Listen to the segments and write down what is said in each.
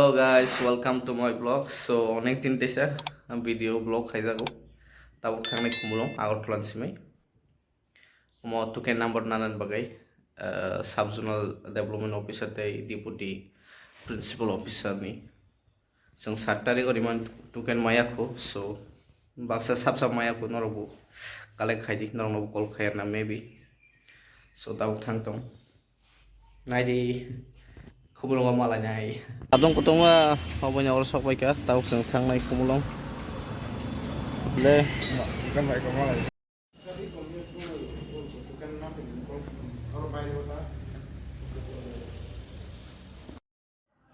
Hello guys, welcome to my vlog. So অনেক দিন তেসা ভিডিও ব্লগ খাই যাবো তাও থাকলে খুমুলং আগরতলা সিমাই mo tuken number nanan bagai sub zonal development officer tei deputy principal officer ni जों 7 तारिख Riemann tuken mayakho so baksa sab mayakho norobu kalek khaidi norobu call khayarna maybe so taw thangtong naidi khumulong malanyai adong kutong obonya or sokbai ka taw जों thangnai khumulong le kan baik malai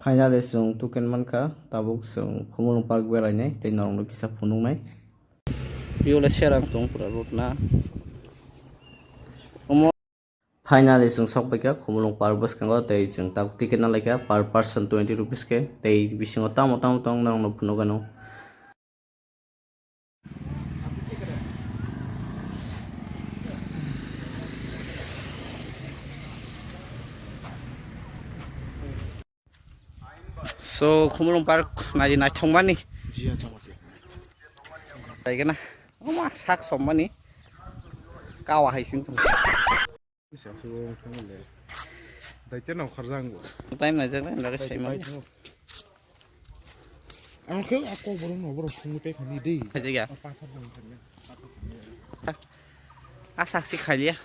finally जों tuken manka tabuk जों khumulong park berainai tei norong kisa phunungnai biole serang tong pura rutna finally जों sokbaika khumulong park boskango tei जों tak ticket na laika per person 20 rupees ke tei bisingo tamo tong norong phunugano so khumulong park nai nai thongmani jia chamake taigena oma sak sommani kawa haising tong bisa suruh kamile daite no kharjang time na jang na sai ma angke aku boro sungi pe khani dei hajiga pathar dong khani asak si khailia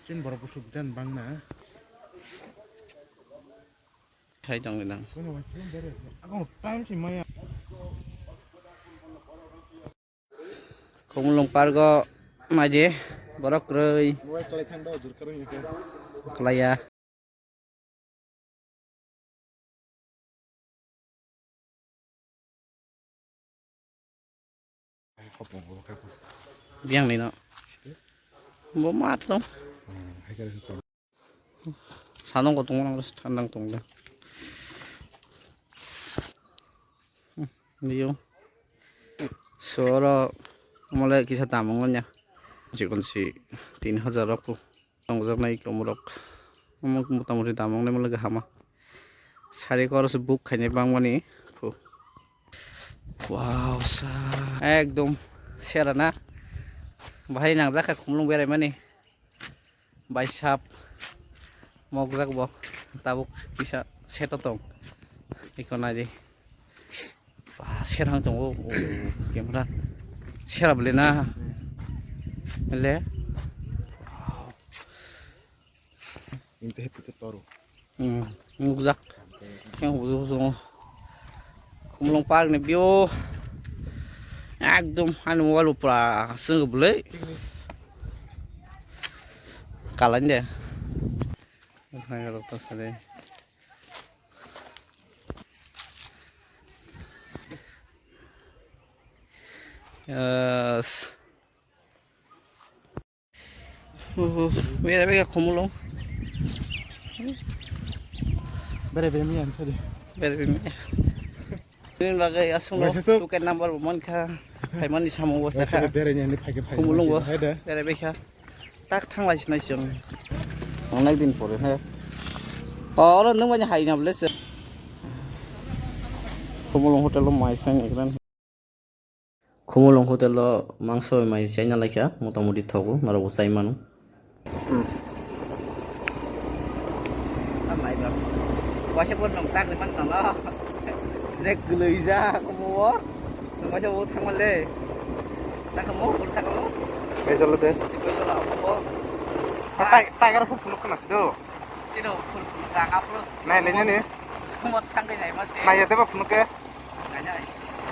chen boro pusubdan bangna khai dong nang aku time si maya khumulong park go maje borok rei moi kalai thang do jur karang ke klaya kopong boro ka biang ni no bo mat dong hai ka ko sanong ko tong nang tandang tong da niyo soro mole kisa tamong nya jikon si 3000 roku tongjak nai komrok amok motamoti tamong ne mole hama sari koros book khaine bangmani fu wow sa ekdom serana bahai nang jaka khumlung berai mani bai sap mogjak bo tabuk kisa seto tong ikona di serang tong camera serap lena le inte hepu toro mogjak yang buzo khumlong park ni bio ekdom anu walu pra sung bulai kalan deh hai rota sare yes mera bega khumulong bere mi an sari bere mi ini bagai asung lo tuken number mon kha hai mani samu wasa kha bere ni phage khumulong bo bere bega tak thanglai sinai sung onai din pore ha oro nung banya hai na blese khumulong hotel lo mai sang ekran khumulong hotel lo mangso mai chaina laikha motamoti thogo naro usai manu lại được qua sẽ nằm sát thì bắn tầm đó rét lười ra không mua xong qua cho thằng mình lên ta không mua cũng thằng nó bây giờ là thế bây giờ là không mua tay tay cái phúc nó cái nào xin đâu phun ra áp luôn này lấy nhá không một thằng cái này mà xin này giờ tới phúc nó cái này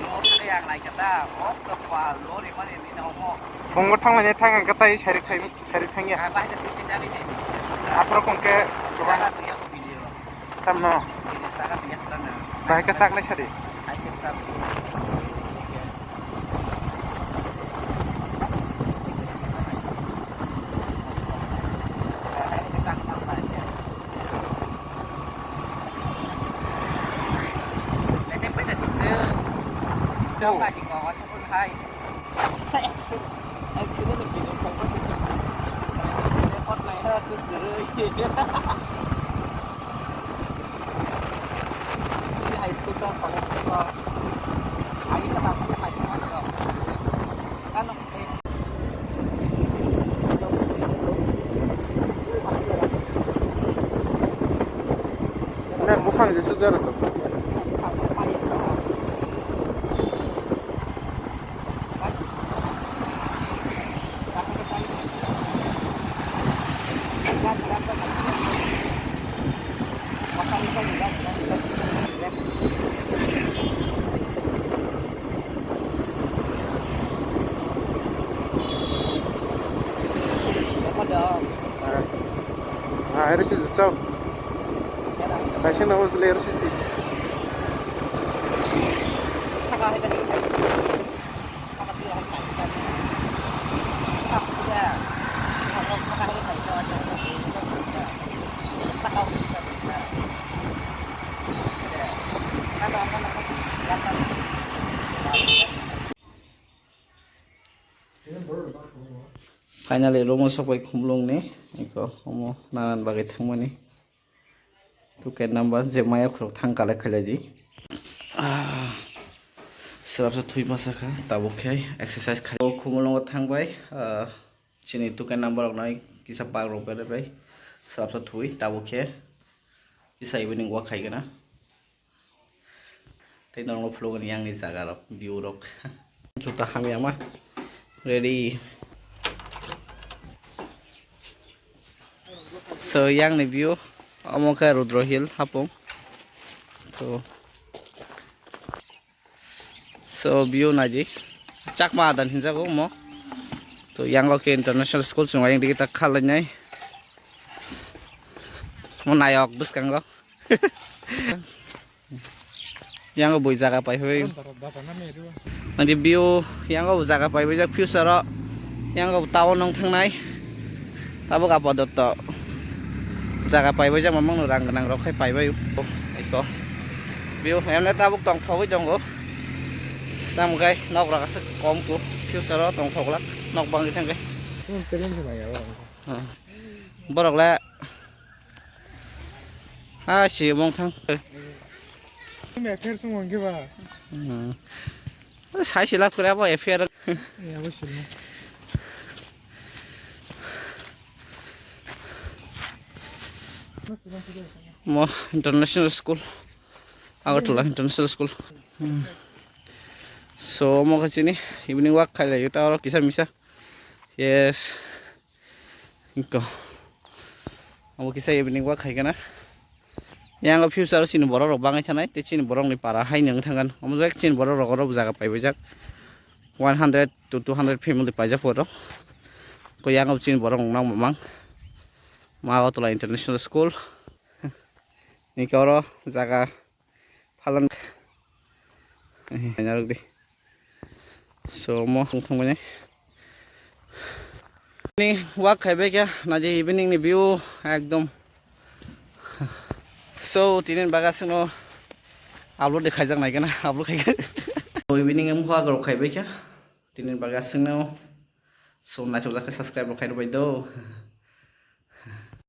nó cái hàng này chặt ra có tập quà lúa thì mà đi nào mua phùng có thằng này thằng cái tay sari thằng nhá cái bãi cái cái này afro con cái cái tam no baik ke sak le sari đâu là chỉ có trong quân hai anh xin nó được gì đâu không có xin cái hot này nó cứ rơi Nah, bufang di sejarah tuh. Ah, air sih jauh. Kasih nama air sih. Finally, Romo sabai khumlung ni, iko Romo nanan bagai thangmani. Tuken number je maya khurok thang kala khalaji. Serapsa thui masaka tabuk khai exercise khai. Khumlung thangbai, chini tuken number nai kisa pag rok bere bai. Serapsa thui tabuk khai kisa evening walk khai gana. Tay nong flow ni yang ni jaga rok view rok. Juta kami ama ready. So yang ni view amoka Rudro Hill hapong. So view naji chakma dan hinja ko mo. To yang lo ke international school sungai yang kita khalanyai. Mo nayok bus kang lo. Yang ko boi jaga pai hoi. Nanti view yang ko jaga pai bijak future ro. Yang ko tawon nong thangnai. Tabo ka podot to. Jaga pai bijak mamang no rang ganang ro khai pai bai. Iko. View em na tabuk tong thoi jong ko. Tam gai nok ra sik kom ko future ro tong thok lak nok bang thang gai. Borok la. Ha si mong thang. Mẹ phê xong rồi kia bà. Sai sila pura apa affair. Ya betul. Mo international school. Agartala international school. So mo kasi ni evening walk kaya yuta oro kisa misa. Yes. Iko. Amo kisa evening walk kaya na. Yang future sini borok rok bangai chanai te sini borok ni para hai nang thangan omo jek sini borok rok ro jaga pai bijak 100 to 200 family paijak poro ko yang sini borok nang mamang Agartala international school ni koro jaga phalan nyaruk di so mo thong bane ni walk khaibe kya na je evening ni view ekdom. So tinin bagas no upload dikhai jak nai kana upload khai. So evening em khwa gro khai bai kya tinin bagas no so na chola ka subscribe ro khai do bai do.